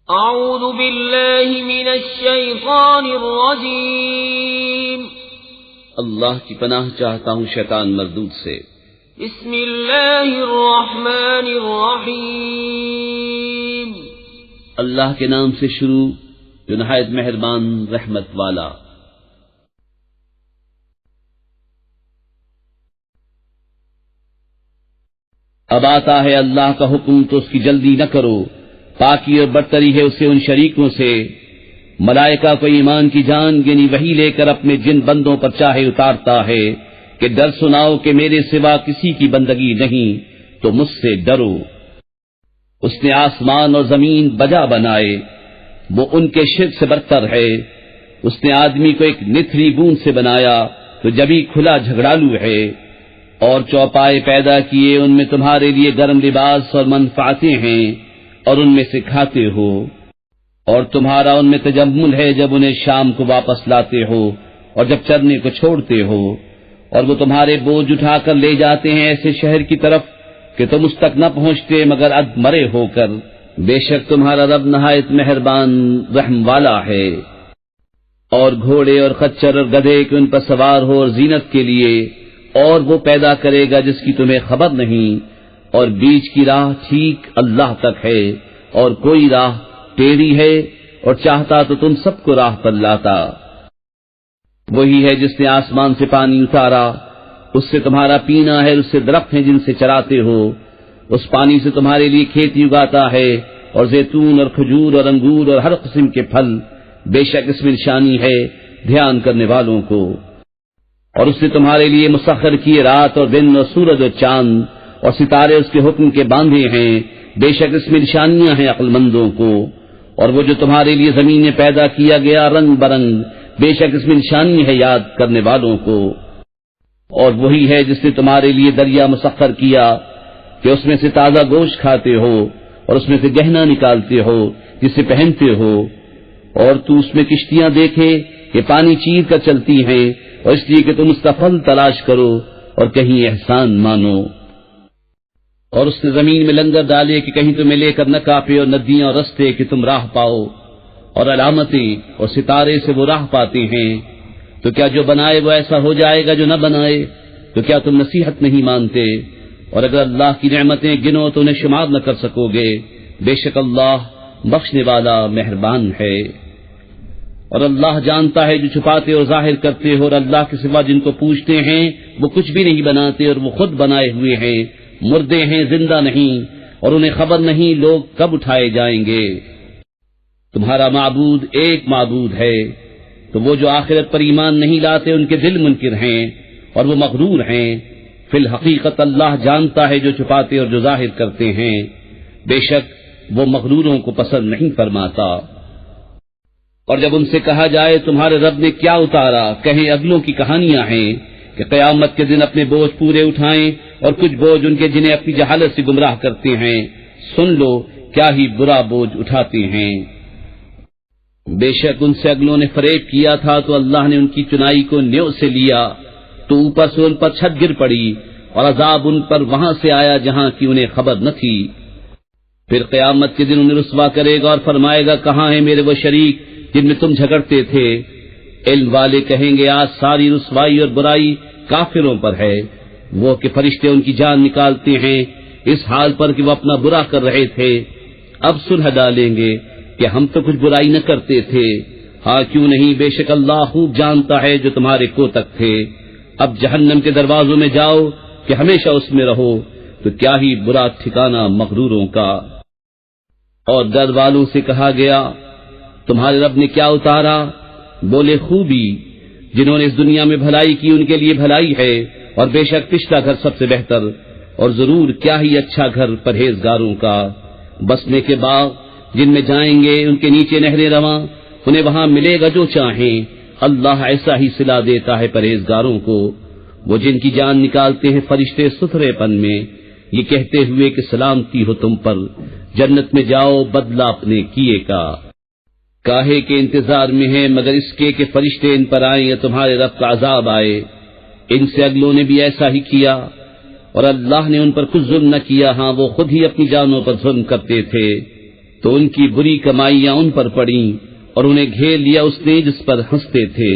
اعوذ باللہ من الشیطان الرجیم اللہ کی پناہ چاہتا ہوں شیطان مردود سے۔ بسم اللہ الرحمن الرحیم اللہ کے نام سے شروع جو نہایت مہربان رحمت والا۔ اب آتا ہے اللہ کا حکم تو اس کی جلدی نہ کرو، پاکی اور برتری ہے اسے ان شریکوں سے۔ ملائکہ کو ایمان کی جان یعنی وحی لے کر اپنے جن بندوں پر چاہے اتارتا ہے کہ ڈر سناؤ کہ میرے سوا کسی کی بندگی نہیں تو مجھ سے ڈرو۔ اس نے آسمان اور زمین بجا بنائے، وہ ان کے شرک سے برتر ہے۔ اس نے آدمی کو ایک نتھری بوند سے بنایا تو جبھی کھلا جھگڑالو ہے، اور چوپائے پیدا کیے ان میں تمہارے لیے گرم لباس اور منفعتیں ہیں اور ان میں سے کھاتے ہو، اور تمہارا ان میں تجمل ہے جب انہیں شام کو واپس لاتے ہو اور جب چرنے کو چھوڑتے ہو، اور وہ تمہارے بوجھ اٹھا کر لے جاتے ہیں ایسے شہر کی طرف کہ تم اس تک نہ پہنچتے مگر اد مرے ہو کر۔ بے شک تمہارا رب نہایت مہربان رحم والا ہے۔ اور گھوڑے اور خچر اور گدھے کہ ان پر سوار ہو اور زینت کے لیے، اور وہ پیدا کرے گا جس کی تمہیں خبر نہیں، اور بیچ کی راہ ٹھیک اللہ تک ہے، اور کوئی راہ ٹیڑھی ہے، اور چاہتا تو تم سب کو راہ پر لاتا۔ وہی ہے جس نے آسمان سے پانی اتارا، اس سے تمہارا پینا ہے، اس سے درخت ہیں جن سے چراتے ہو، اس پانی سے تمہارے لیے کھیتی اگاتا ہے، اور زیتون اور کھجور اور انگور اور ہر قسم کے پھل۔ بے شک اس میں نشانی ہے دھیان کرنے والوں کو۔ اور اس نے تمہارے لیے مسخر کیے رات اور دن اور سورج اور چاند اور ستارے اس کے حکم کے باندھے ہیں، بے شک اس میں نشانیاں ہیں عقل مندوں کو۔ اور وہ جو تمہارے لیے زمین میں پیدا کیا گیا رنگ برنگ، بے شک اس میں نشانی ہے یاد کرنے والوں کو۔ اور وہی ہے جس نے تمہارے لیے دریا مسخر کیا کہ اس میں سے تازہ گوشت کھاتے ہو، اور اس میں سے گہنا نکالتے ہو جسے پہنتے ہو، اور تو اس میں کشتیاں دیکھے کہ پانی چیر کر چلتی ہیں، اور اس لیے کہ تم اس کا پھل تلاش کرو اور کہیں احسان مانو۔ اور اس نے زمین میں لنگر ڈالے کہ کہیں تمہیں لے کر نہ کاپے، اور ندیاں اور رستے کہ تم راہ پاؤ، اور علامتیں اور ستارے سے وہ راہ پاتے ہیں۔ تو کیا جو بنائے وہ ایسا ہو جائے گا جو نہ بنائے؟ تو کیا تم نصیحت نہیں مانتے؟ اور اگر اللہ کی نعمتیں گنو تو انہیں شمار نہ کر سکو گے۔ بے شک اللہ بخشنے والا مہربان ہے۔ اور اللہ جانتا ہے جو چھپاتے اور ظاہر کرتے ہو، اور اللہ کے سوا جن کو پوچھتے ہیں وہ کچھ بھی نہیں بناتے، اور وہ خود بنائے ہوئے ہیں، مردے ہیں زندہ نہیں، اور انہیں خبر نہیں لوگ کب اٹھائے جائیں گے۔ تمہارا معبود ایک معبود ہے، تو وہ جو آخرت پر ایمان نہیں لاتے ان کے دل منکر ہیں اور وہ مغرور ہیں۔ فی الحقیقت اللہ جانتا ہے جو چھپاتے اور جو ظاہر کرتے ہیں، بے شک وہ مغروروں کو پسند نہیں فرماتا۔ اور جب ان سے کہا جائے تمہارے رب نے کیا اتارا، کہیں اگلوں کی کہانیاں ہیں کہ قیامت کے دن اپنے بوجھ پورے اٹھائیں، اور کچھ بوجھ ان کے جنہیں اپنی جہالت سے گمراہ کرتے ہیں۔ سن لو کیا ہی برا بوجھ اٹھاتے ہیں۔ بے شک ان سے اگلوں نے فریب کیا تھا تو اللہ نے ان کی چنائی کو نیو سے لیا، تو اوپر سے ان پر چھت گر پڑی، اور عذاب ان پر وہاں سے آیا جہاں کی انہیں خبر نہ تھی۔ پھر قیامت کے دن انہیں رسوا کرے گا اور فرمائے گا کہاں ہیں میرے وہ شریک جن میں تم جھگڑتے تھے؟ علم والے کہیں گے آج ساری رسوائی اور برائی کافروں پر ہے، وہ کہ فرشتے ان کی جان نکالتے ہیں اس حال پر کہ وہ اپنا برا کر رہے تھے۔ اب صلح ڈالیں گے کہ ہم تو کچھ برائی نہ کرتے تھے۔ ہاں کیوں نہیں، بے شک اللہ خوب جانتا ہے جو تمہارے کوتک تھے۔ اب جہنم کے دروازوں میں جاؤ کہ ہمیشہ اس میں رہو، تو کیا ہی برا ٹھکانہ مغروروں کا۔ اور در والوں سے کہا گیا تمہارے رب نے کیا اتارا؟ بولے خوبی، جنہوں نے اس دنیا میں بھلائی کی ان کے لیے بھلائی ہے، اور بے شک پچھلا گھر سب سے بہتر، اور ضرور کیا ہی اچھا گھر پرہیزگاروں کا۔ بسنے کے باغ جن میں جائیں گے ان کے نیچے نہریں رواں، انہیں وہاں ملے گا جو چاہیں۔ اللہ ایسا ہی صلہ دیتا ہے پرہیزگاروں کو۔ وہ جن کی جان نکالتے ہیں فرشتے ستھرے پن میں، یہ کہتے ہوئے کہ سلامتی ہو تم پر، جنت میں جاؤ بدلہ اپنے کیے کا۔ کاہے کے انتظار میں ہے مگر اس کے کہ فرشتے ان پر آئیں یا تمہارے رب کا عذاب آئے۔ ان سے اگلوں نے بھی ایسا ہی کیا، اور اللہ نے ان پر کچھ ظلم نہ کیا، ہاں وہ خود ہی اپنی جانوں پر ظلم کرتے تھے۔ تو ان کی بری کمائیاں ان پر پڑیں اور انہیں گھیر لیا اس نے جس پر ہنستے تھے۔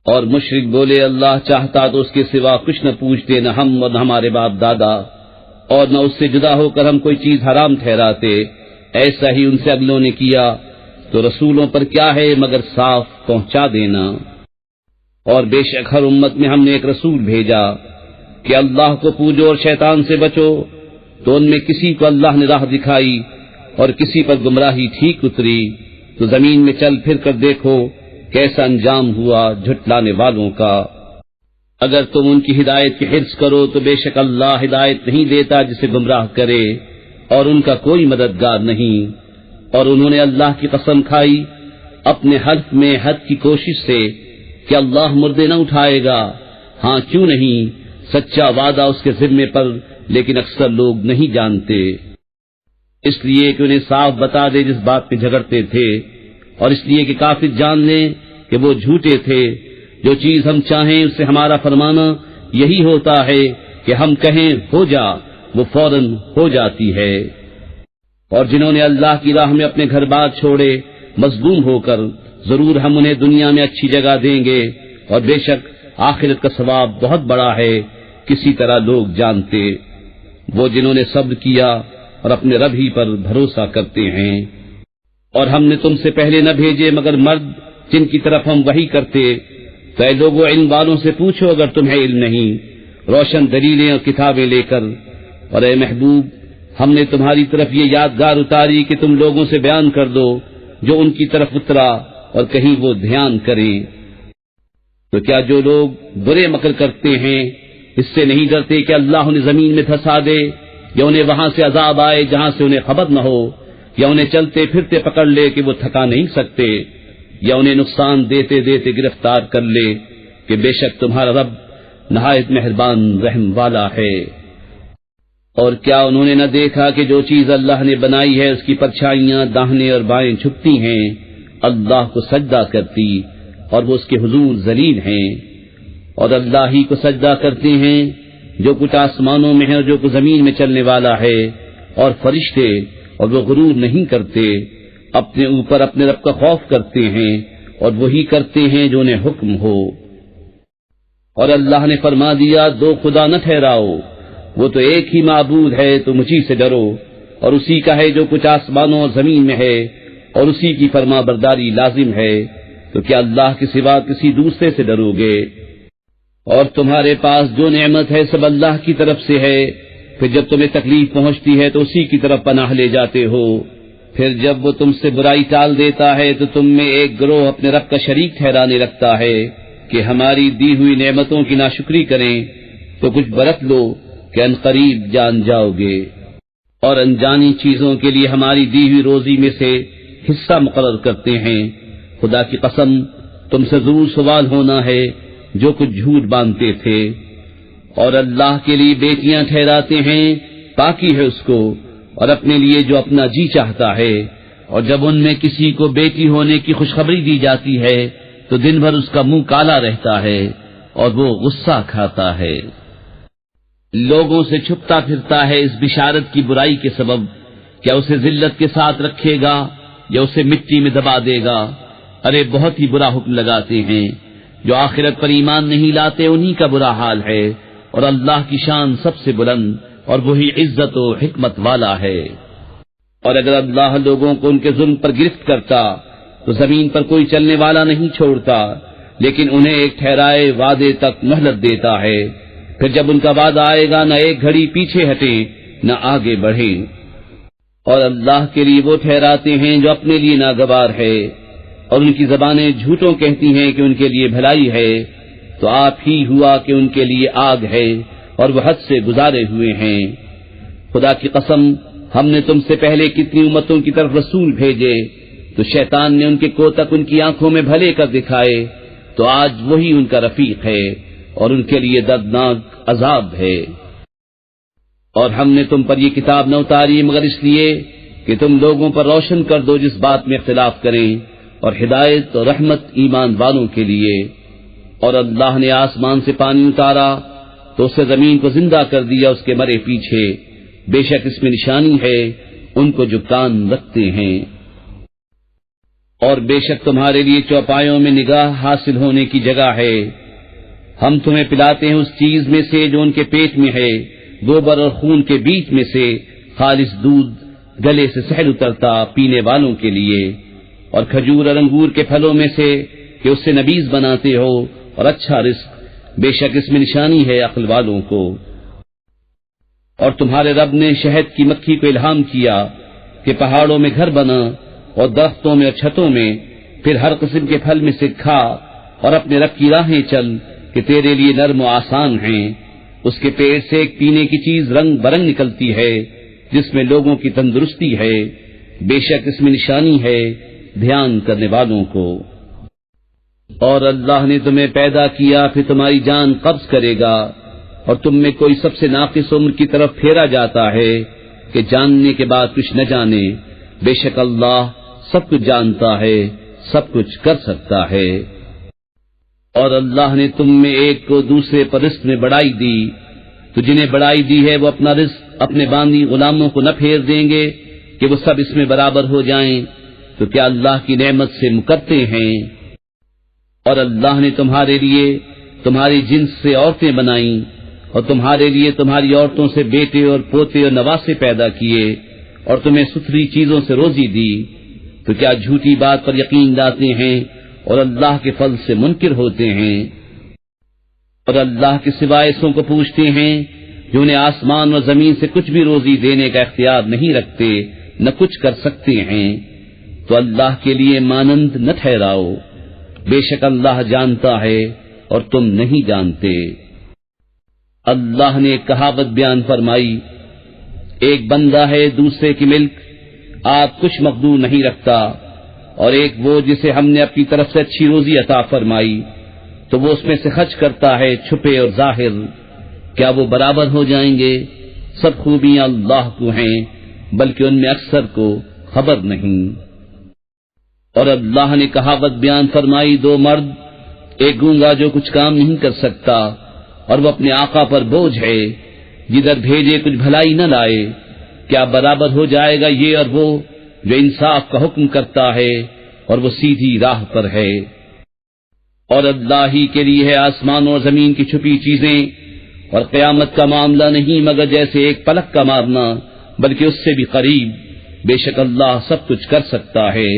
اور مشرک بولے اللہ چاہتا تو اس کے سوا کچھ نہ پوچھتے، نہ ہم اور نہ ہمارے باپ دادا، اور نہ اس سے جدا ہو کر ہم کوئی چیز حرام ٹھہراتے۔ ایسا ہی ان سے اگلوں نے کیا، تو رسولوں پر کیا ہے مگر صاف پہنچا دینا۔ اور بے شک ہر امت میں ہم نے ایک رسول بھیجا کہ اللہ کو پوجو اور شیطان سے بچو، تو ان میں کسی کو اللہ نے راہ دکھائی اور کسی پر گمراہی ٹھیک اتری، تو زمین میں چل پھر کر دیکھو کیسا انجام ہوا جھٹلانے والوں کا۔ اگر تم ان کی ہدایت کی حرص کرو تو بے شک اللہ ہدایت نہیں دیتا جسے گمراہ کرے، اور ان کا کوئی مددگار نہیں۔ اور انہوں نے اللہ کی قسم کھائی اپنے حلف میں حد کی کوشش سے کہ اللہ مردے نہ اٹھائے گا۔ ہاں کیوں نہیں، سچا وعدہ اس کے ذمے پر، لیکن اکثر لوگ نہیں جانتے۔ اس لیے کہ انہیں صاف بتا دے جس بات پہ جھگڑتے تھے، اور اس لیے کہ کافر جان لیں کہ وہ جھوٹے تھے۔ جو چیز ہم چاہیں اس سے ہمارا فرمانا یہی ہوتا ہے کہ ہم کہیں ہو جا، وہ فوراً ہو جاتی ہے۔ اور جنہوں نے اللہ کی راہ میں اپنے گھر بار چھوڑے مظلوم ہو کر، ضرور ہم انہیں دنیا میں اچھی جگہ دیں گے، اور بے شک آخرت کا ثواب بہت بڑا ہے، کسی طرح لوگ جانتے۔ وہ جنہوں نے صبر کیا اور اپنے رب ہی پر بھروسہ کرتے ہیں۔ اور ہم نے تم سے پہلے نہ بھیجے مگر مرد جن کی طرف ہم وحی کرتے، تو اے لوگوں علم والوں سے پوچھو اگر تمہیں علم نہیں، روشن دلیلیں اور کتابیں لے کر۔ اور اے محبوب ہم نے تمہاری طرف یہ یادگار اتاری کہ تم لوگوں سے بیان کر دو جو ان کی طرف اترا، اور کہیں وہ دھیان کریں۔ تو کیا جو لوگ برے مکر کرتے ہیں اس سے نہیں ڈرتے کہ اللہ انہیں زمین میں دھسا دے، یا انہیں وہاں سے عذاب آئے جہاں سے انہیں خبر نہ ہو، یا انہیں چلتے پھرتے پکڑ لے کہ وہ تھکا نہیں سکتے، یا انہیں نقصان دیتے دیتے گرفتار کر لے، کہ بے شک تمہارا رب نہایت مہربان رحم والا ہے۔ اور کیا انہوں نے نہ دیکھا کہ جو چیز اللہ نے بنائی ہے اس کی پرچھائیاں داہنے اور بائیں جھکتی ہیں، اللہ کو سجدہ کرتی، اور وہ اس کے حضور ذلیل ہیں۔ اور اللہ ہی کو سجدہ کرتے ہیں جو کچھ آسمانوں میں ہے اور جو کچھ زمین میں چلنے والا ہے، اور فرشتے، اور وہ غرور نہیں کرتے، اپنے اوپر اپنے رب کا خوف کرتے ہیں، اور وہی کرتے ہیں جو انہیں حکم ہو۔ اور اللہ نے فرما دیا دو خدا نہ ٹھہراؤ، وہ تو ایک ہی معبود ہے، تو مجھی سے ڈرو، اور اسی کا ہے جو کچھ آسمانوں اور زمین میں ہے، اور اسی کی فرما برداری لازم ہے، تو کیا اللہ کے سوا کسی دوسرے سے ڈرو گے؟ اور تمہارے پاس جو نعمت ہے سب اللہ کی طرف سے ہے، پھر جب تمہیں تکلیف پہنچتی ہے تو اسی کی طرف پناہ لے جاتے ہو، پھر جب وہ تم سے برائی ٹال دیتا ہے تو تم میں ایک گروہ اپنے رب کا شریک ٹھہرانے لگتا ہے کہ ہماری دی ہوئی نعمتوں کی ناشکری کریں، تو کچھ برت لو کہ ان قریب جان جاؤ گے۔ اور انجانی چیزوں کے لیے ہماری دی ہوئی روزی میں سے حصہ مقرر کرتے ہیں، خدا کی قسم تم سے ضرور سوال ہونا ہے جو کچھ جھوٹ باندھتے تھے۔ اور اللہ کے لیے بیٹیاں ٹھہراتے ہیں، پاکی ہے اس کو، اور اپنے لیے جو اپنا جی چاہتا ہے، اور جب ان میں کسی کو بیٹی ہونے کی خوشخبری دی جاتی ہے تو دن بھر اس کا منہ کالا رہتا ہے اور وہ غصہ کھاتا ہے، لوگوں سے چھپتا پھرتا ہے اس بشارت کی برائی کے سبب، کیا اسے ذلت کے ساتھ رکھے گا یا اسے مٹی میں دبا دے گا؟ ارے بہت ہی برا حکم لگاتے ہیں، جو آخرت پر ایمان نہیں لاتے انہی کا برا حال ہے، اور اللہ کی شان سب سے بلند اور وہی عزت و حکمت والا ہے۔ اور اگر اللہ لوگوں کو ان کے ظلم پر گرفت کرتا تو زمین پر کوئی چلنے والا نہیں چھوڑتا، لیکن انہیں ایک ٹھہرائے وعدے تک مہلت دیتا ہے، پھر جب ان کا وعدہ آئے گا نہ ایک گھڑی پیچھے ہٹیں نہ آگے بڑھیں۔ اور اللہ کے لیے وہ ٹھہراتے ہیں جو اپنے لیے ناگوار ہے، اور ان کی زبانیں جھوٹوں کہتی ہیں کہ ان کے لیے بھلائی ہے، تو آپ ہی ہوا کہ ان کے لیے آگ ہے اور وہ حد سے گزارے ہوئے ہیں۔ خدا کی قسم ہم نے تم سے پہلے کتنی امتوں کی طرف رسول بھیجے، تو شیطان نے ان کے کوتک ان کی آنکھوں میں بھلے کر دکھائے، تو آج وہی ان کا رفیق ہے اور ان کے لیے دردناک عذاب ہے۔ اور ہم نے تم پر یہ کتاب نہ اتاری مگر اس لیے کہ تم لوگوں پر روشن کر دو جس بات میں اختلاف کریں، اور ہدایت اور رحمت ایمان والوں کے لیے۔ اور اللہ نے آسمان سے پانی اتارا تو اس سے زمین کو زندہ کر دیا اس کے مرے پیچھے، بے شک اس میں نشانی ہے ان کو جو کان رکھتے ہیں۔ اور بے شک تمہارے لیے چوپایوں میں نگاہ حاصل ہونے کی جگہ ہے۔ ہم تمہیں پلاتے ہیں اس چیز میں سے جو ان کے پیٹ میں ہے، گوبر اور خون کے بیچ میں سے خالص دودھ گلے سے سہل اترتا پینے والوں کے لیے، اور کھجور اور انگور کے پھلوں میں سے کہ اس سے نبیذ بناتے ہو، اور اچھا رزق، بے شک اس میں نشانی ہے عقل والوں کو۔ اور تمہارے رب نے شہد کی مکھی کو الہام کیا کہ پہاڑوں میں گھر بنا اور درختوں میں اور چھتوں میں، پھر ہر قسم کے پھل میں سے کھا اور اپنے رب کی راہیں چل کہ تیرے لیے نرم و آسان ہیں۔ اس کے پیٹ سے ایک پینے کی چیز رنگ برنگ نکلتی ہے جس میں لوگوں کی تندرستی ہے، بے شک اس میں نشانی ہے دھیان کرنے والوں کو۔ اور اللہ نے تمہیں پیدا کیا پھر تمہاری جان قبض کرے گا، اور تم میں کوئی سب سے ناقص عمر کی طرف پھیرا جاتا ہے کہ جاننے کے بعد کچھ نہ جانے، بے شک اللہ سب کچھ جانتا ہے، سب کچھ کر سکتا ہے۔ اور اللہ نے تم میں ایک کو دوسرے پر رزق میں بڑائی دی، تو جنہیں بڑائی دی ہے وہ اپنا رزق اپنے باندی غلاموں کو نہ پھیر دیں گے کہ وہ سب اس میں برابر ہو جائیں، تو کیا اللہ کی نعمت سے مکرتے ہیں؟ اور اللہ نے تمہارے لیے تمہاری جنس سے عورتیں بنائیں، اور تمہارے لیے تمہاری عورتوں سے بیٹے اور پوتے اور نواسے پیدا کیے، اور تمہیں ستھری چیزوں سے روزی دی، تو کیا جھوٹی بات پر یقین لاتے ہیں اور اللہ کے فضل سے منکر ہوتے ہیں؟ اور اللہ کے سوائے ایسوں کو پوچھتے ہیں جو انہیں آسمان اور زمین سے کچھ بھی روزی دینے کا اختیار نہیں رکھتے، نہ کچھ کر سکتے ہیں، تو اللہ کے لیے مانند نہ ٹھہراؤ، بے شک اللہ جانتا ہے اور تم نہیں جانتے۔ اللہ نے ایک کہاوت بیان فرمائی، ایک بندہ ہے دوسرے کی ملک، آپ کچھ مقدور نہیں رکھتا، اور ایک وہ جسے ہم نے اپنی طرف سے اچھی روزی عطا فرمائی تو وہ اس میں سے خرچ کرتا ہے چھپے اور ظاہر، کیا وہ برابر ہو جائیں گے؟ سب خوبیاں اللہ کو ہیں، بلکہ ان میں اکثر کو خبر نہیں۔ اور اللہ نے کہاوت بیان فرمائی، دو مرد، ایک گونگا جو کچھ کام نہیں کر سکتا اور وہ اپنے آقا پر بوجھ ہے، جدھر بھیجے کچھ بھلائی نہ لائے، کیا برابر ہو جائے گا یہ اور وہ جو انصاف کا حکم کرتا ہے اور وہ سیدھی راہ پر ہے؟ اور اللہ ہی کے لیے ہے آسمان اور زمین کی چھپی چیزیں، اور قیامت کا معاملہ نہیں مگر جیسے ایک پلک کا مارنا، بلکہ اس سے بھی قریب، بے شک اللہ سب کچھ کر سکتا ہے۔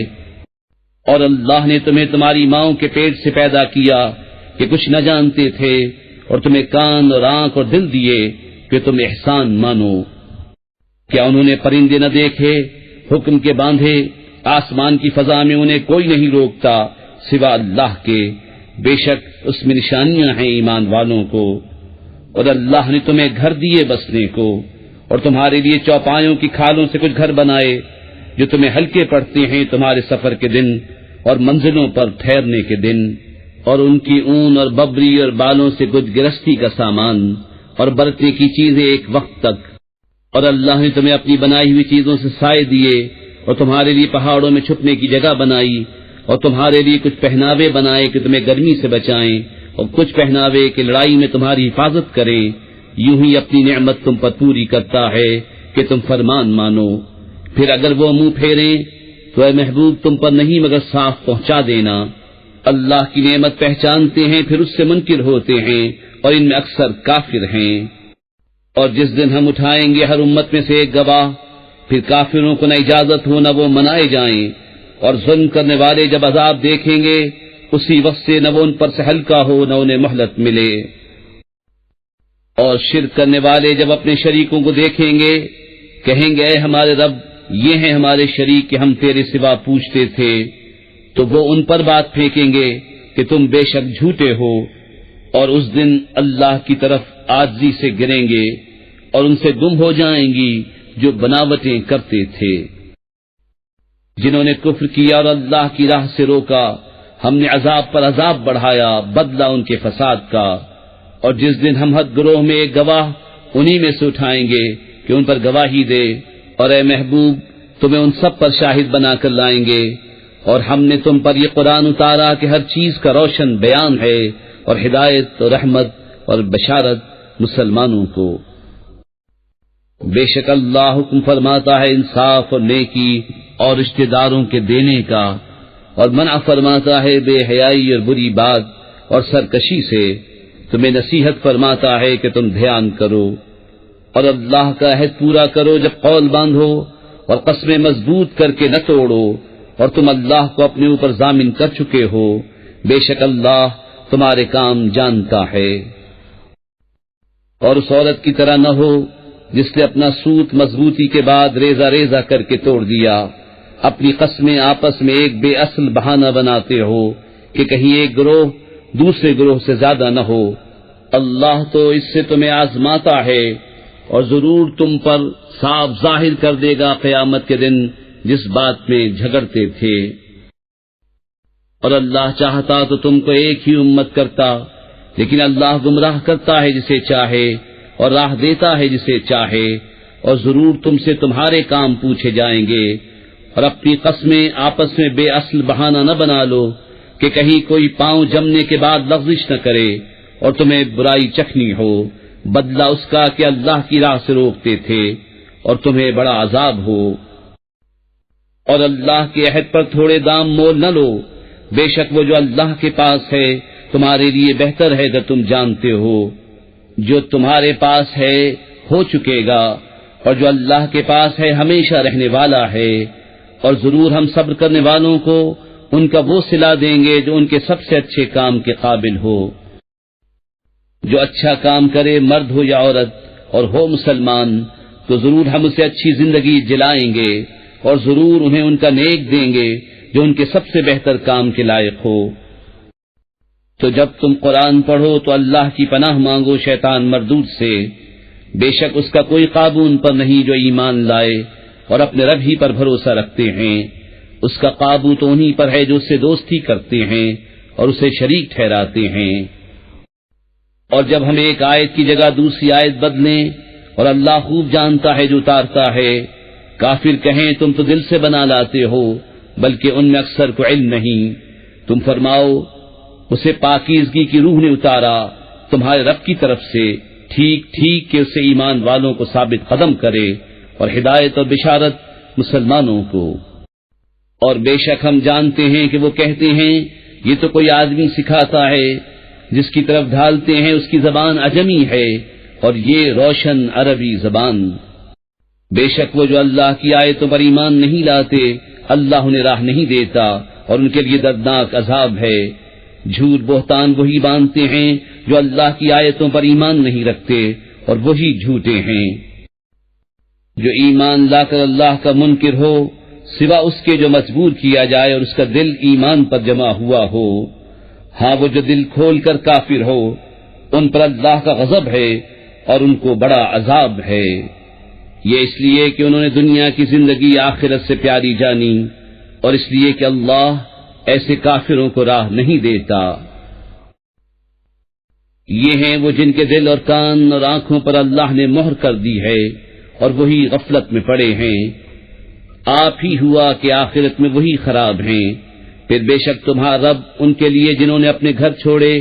اور اللہ نے تمہیں تمہاری ماؤں کے پیٹ سے پیدا کیا کہ کچھ نہ جانتے تھے، اور تمہیں کان اور آنکھ اور دل دیے کہ تم احسان مانو۔ کیا انہوں نے پرندے نہ دیکھے حکم کے باندھے، آسمان کی فضا میں انہیں کوئی نہیں روکتا سوا اللہ کے، بے شک اس میں نشانیاں ہیں ایمان والوں کو۔ اور اللہ نے تمہیں گھر دیے بسنے کو، اور تمہارے لیے چوپایوں کی کھالوں سے کچھ گھر بنائے جو تمہیں ہلکے پڑتے ہیں تمہارے سفر کے دن اور منزلوں پر ٹھہرنے کے دن، اور ان کی اون اور ببری اور بالوں سے کچھ گرستی کا سامان اور برتنے کی چیزیں ایک وقت تک۔ اور اللہ نے تمہیں اپنی بنائی ہوئی چیزوں سے سائے دیے، اور تمہارے لیے پہاڑوں میں چھپنے کی جگہ بنائی، اور تمہارے لیے کچھ پہناوے بنائے کہ تمہیں گرمی سے بچائیں، اور کچھ پہناوے کہ لڑائی میں تمہاری حفاظت کریں، یوں ہی اپنی نعمت تم پر پوری کرتا ہے کہ تم فرمان مانو۔ پھر اگر وہ منہ پھیریں تو اے محبوب تم پر نہیں مگر صاف پہنچا دینا۔ اللہ کی نعمت پہچانتے ہیں پھر اس سے منکر ہوتے ہیں، اور ان میں اکثر کافر ہیں۔ اور جس دن ہم اٹھائیں گے ہر امت میں سے ایک گواہ، پھر کافروں کو نہ اجازت ہو نہ وہ منائے جائیں، اور ظلم کرنے والے جب عذاب دیکھیں گے اسی وقت سے نہ وہ ان پر سے ہلکا ہو نہ انہیں مہلت ملے۔ اور شرک کرنے والے جب اپنے شریکوں کو دیکھیں گے کہیں گے اے ہمارے رب، یہ ہیں ہمارے شریک کہ ہم تیرے سوا پوچھتے تھے، تو وہ ان پر بات پھینکیں گے کہ تم بے شک جھوٹے ہو، اور اس دن اللہ کی طرف عاجزی سے گریں گے اور ان سے گم ہو جائیں گی جو بناوٹیں کرتے تھے۔ جنہوں نے کفر کیا اور اللہ کی راہ سے روکا، ہم نے عذاب پر عذاب بڑھایا، بدلہ ان کے فساد کا۔ اور جس دن ہم حد گروہ میں ایک گواہ انہی میں سے اٹھائیں گے کہ ان پر گواہی دے، اور اے محبوب تمہیں ان سب پر شاہد بنا کر لائیں گے۔ اور ہم نے تم پر یہ قرآن اتارا کہ ہر چیز کا روشن بیان ہے، اور ہدایت اور رحمت اور بشارت مسلمانوں کو۔ بے شک اللہ حکم فرماتا ہے انصاف اور نیکی اور رشتہ داروں کے دینے کا، اور منع فرماتا ہے بے حیائی اور بری بات اور سرکشی سے، تمہیں نصیحت فرماتا ہے کہ تم دھیان کرو، اور اللہ کا عہد پورا کرو جب قول باندھو، اور قسمیں مضبوط کر کے نہ توڑو، اور تم اللہ کو اپنے اوپر ضامن کر چکے ہو، بے شک اللہ تمہارے کام جانتا ہے۔ اور اس عورت کی طرح نہ ہو جس نے اپنا سوت مضبوطی کے بعد ریزہ ریزہ کر کے توڑ دیا، اپنی قسمیں آپس میں ایک بے اصل بہانہ بناتے ہو کہ کہیں ایک گروہ دوسرے گروہ سے زیادہ نہ ہو۔ اللہ تو اس سے تمہیں آزماتا ہے، اور ضرور تم پر صاف ظاہر کر دے گا قیامت کے دن جس بات میں جھگڑتے تھے۔ اور اللہ چاہتا تو تم کو ایک ہی امت کرتا، لیکن اللہ گمراہ کرتا ہے جسے چاہے اور راہ دیتا ہے جسے چاہے، اور ضرور تم سے تمہارے کام پوچھے جائیں گے۔ اور اپنی قسمیں آپس میں بے اصل بہانہ نہ بنا لو کہ کہیں کوئی پاؤں جمنے کے بعد لغزش نہ کرے اور تمہیں برائی چکھنی ہو، بدلہ اس کا کہ اللہ کی راہ سے روکتے تھے اور تمہیں بڑا عذاب ہو۔ اور اللہ کے عہد پر تھوڑے دام مول نہ لو، بے شک وہ جو اللہ کے پاس ہے تمہارے لیے بہتر ہے اگر تم جانتے ہو۔ جو تمہارے پاس ہے ہو چکے گا، اور جو اللہ کے پاس ہے ہمیشہ رہنے والا ہے، اور ضرور ہم صبر کرنے والوں کو ان کا وہ صلہ دیں گے جو ان کے سب سے اچھے کام کے قابل ہو۔ جو اچھا کام کرے مرد ہو یا عورت اور ہو مسلمان تو ضرور ہم اسے اچھی زندگی دلائیں گے، اور ضرور انہیں ان کا نیک دیں گے جو ان کے سب سے بہتر کام کے لائق ہو۔ تو جب تم قرآن پڑھو تو اللہ کی پناہ مانگو شیطان مردود سے، بے شک اس کا کوئی قابو ان پر نہیں جو ایمان لائے اور اپنے رب ہی پر بھروسہ رکھتے ہیں۔ اس کا قابو تو انہی پر ہے جو اس سے دوستی کرتے ہیں اور اسے شریک ٹھہراتے ہیں۔ اور جب ہم ایک آیت کی جگہ دوسری آیت بدلیں، اور اللہ خوب جانتا ہے جو اتارتا ہے، کافر کہیں تم تو دل سے بنا لاتے ہو بلکہ ان میں اکثر کو علم نہیں۔ تم فرماؤ اسے پاکیزگی کی روح نے اتارا تمہارے رب کی طرف سے، ٹھیک ٹھیک کہ اسے ایمان والوں کو ثابت قدم کرے اور ہدایت اور بشارت مسلمانوں کو۔ اور بے شک ہم جانتے ہیں کہ وہ کہتے ہیں یہ تو کوئی آدمی سکھاتا ہے، جس کی طرف ڈھالتے ہیں اس کی زبان عجمی ہے اور یہ روشن عربی زبان۔ بے شک وہ جو اللہ کی آیتوں پر ایمان نہیں لاتے اللہ انہیں راہ نہیں دیتا اور ان کے لیے دردناک عذاب ہے۔ جھوٹ بہتان وہی باندھتے ہیں جو اللہ کی آیتوں پر ایمان نہیں رکھتے اور وہی جھوٹے ہیں۔ جو ایمان لا کر اللہ کا منکر ہو سوا اس کے جو مجبور کیا جائے اور اس کا دل ایمان پر جمع ہوا ہو، ہاں وہ جو دل کھول کر کافر ہو ان پر اللہ کا غضب ہے اور ان کو بڑا عذاب ہے۔ یہ اس لیے کہ انہوں نے دنیا کی زندگی آخرت سے پیاری جانی، اور اس لیے کہ اللہ ایسے کافروں کو راہ نہیں دیتا۔ یہ ہیں وہ جن کے دل اور کان اور آنکھوں پر اللہ نے مہر کر دی ہے اور وہی غفلت میں پڑے ہیں۔ آپ ہی ہوا کہ آخرت میں وہی خراب ہیں۔ پھر بے شک تمہارا رب ان کے لیے جنہوں نے اپنے گھر چھوڑے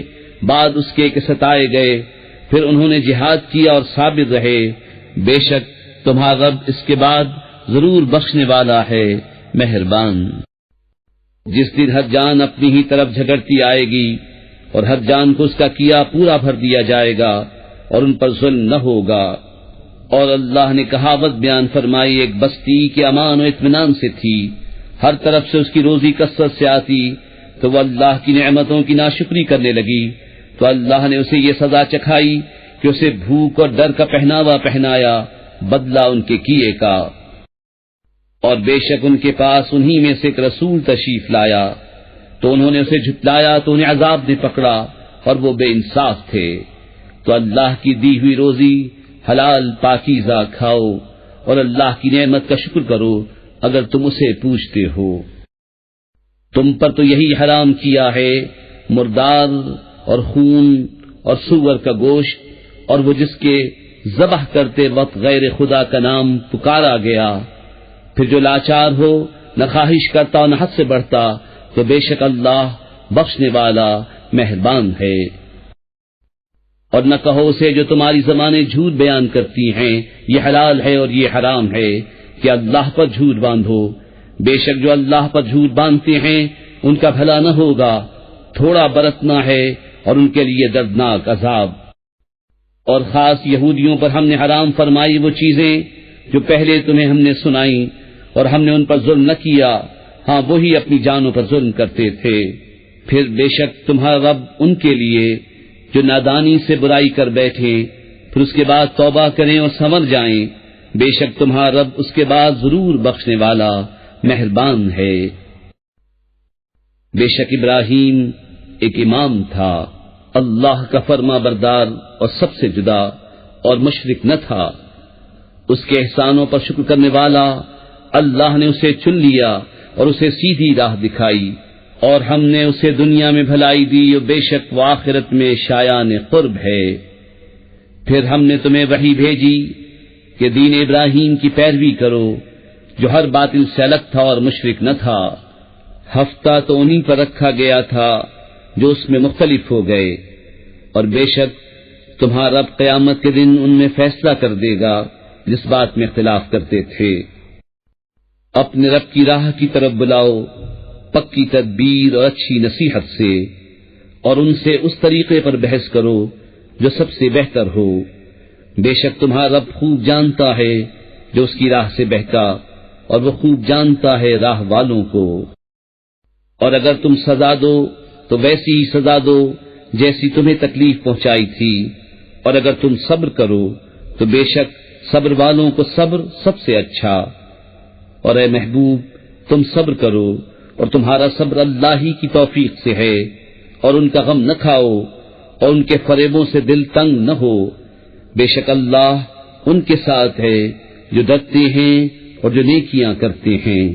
بعد اس کے کہ ستائے گئے، پھر انہوں نے جہاد کیا اور صابر رہے، بے شک تمہارا رب اس کے بعد ضرور بخشنے والا ہے، مہربان۔ جس دن ہر جان اپنی ہی طرف جھگڑتی آئے گی اور ہر جان کو اس کا کیا پورا بھر دیا جائے گا اور ان پر ظلم نہ ہوگا۔ اور اللہ نے کہاوت بیان فرمائی، ایک بستی کے امان و اطمینان سے تھی، ہر طرف سے اس کی روزی کثرت سے آتی، تو وہ اللہ کی نعمتوں کی ناشکری کرنے لگی تو اللہ نے اسے یہ سزا چکھائی کہ اسے بھوک اور ڈر کا پہناوا پہنایا، بدلہ ان کے کیے کا۔ اور بے شک ان کے پاس انہی میں سے ایک رسول تشریف لایا تو انہوں نے اسے جھٹلایا تو انہیں عذاب نے پکڑا اور وہ بے انصاف تھے۔ تو اللہ کی دی ہوئی روزی حلال پاکیزہ کھاؤ اور اللہ کی نعمت کا شکر کرو اگر تم اسے پوچھتے ہو۔ تم پر تو یہی حرام کیا ہے مردار اور خون اور سور کا گوشت، اور وہ جس کے ذبح کرتے وقت غیر خدا کا نام پکارا گیا۔ پھر جو لاچار ہو نہ خواہش کرتا نہ حد سے بڑھتا تو بے شک اللہ بخشنے والا مہربان ہے۔ اور نہ کہو اسے جو تمہاری زبانیں جھوٹ بیان کرتی ہیں یہ حلال ہے اور یہ حرام ہے کہ اللہ پر جھوٹ باندھو، بے شک جو اللہ پر جھوٹ باندھتے ہیں ان کا بھلا نہ ہوگا، تھوڑا برتنا ہے اور ان کے لیے دردناک عذاب۔ اور خاص یہودیوں پر ہم نے حرام فرمائی وہ چیزیں جو پہلے تمہیں ہم نے سنائی، اور ہم نے ان پر ظلم نہ کیا، ہاں وہی اپنی جانوں پر ظلم کرتے تھے۔ پھر بے شک تمہارا رب ان کے لیے جو نادانی سے برائی کر بیٹھے پھر اس کے بعد توبہ کریں اور سنور جائیں، بے شک تمہارا رب اس کے بعد ضرور بخشنے والا مہربان ہے۔ بے شک ابراہیم ایک امام تھا، اللہ کا فرما بردار اور سب سے جدا، اور مشرک نہ تھا۔ اس کے احسانوں پر شکر کرنے والا، اللہ نے اسے چن لیا اور اسے سیدھی راہ دکھائی، اور ہم نے اسے دنیا میں بھلائی دی اور بے شک وہ آخرت میں شایان قرب ہے۔ پھر ہم نے تمہیں وحی بھیجی کہ دین ابراہیم کی پیروی کرو جو ہر باطل سے الگ تھا اور مشرک نہ تھا۔ ہفتہ تو انہی پر رکھا گیا تھا جو اس میں مختلف ہو گئے، اور بے شک تمہارا رب قیامت کے دن ان میں فیصلہ کر دے گا جس بات میں اختلاف کرتے تھے۔ اپنے رب کی راہ کی طرف بلاؤ پکی تدبیر اور اچھی نصیحت سے، اور ان سے اس طریقے پر بحث کرو جو سب سے بہتر ہو، بے شک تمہارا رب خوب جانتا ہے جو اس کی راہ سے بہتا، اور وہ خوب جانتا ہے راہ والوں کو۔ اور اگر تم سزا دو تو ویسی ہی سزا دو جیسی تمہیں تکلیف پہنچائی تھی، اور اگر تم صبر کرو تو بے شک صبر والوں کو صبر سب سے اچھا۔ اور اے محبوب تم صبر کرو، اور تمہارا صبر اللہ ہی کی توفیق سے ہے، اور ان کا غم نہ کھاؤ اور ان کے فریبوں سے دل تنگ نہ ہو، بے شک اللہ ان کے ساتھ ہے جو ڈرتے ہیں اور جو نیکیاں کرتے ہیں۔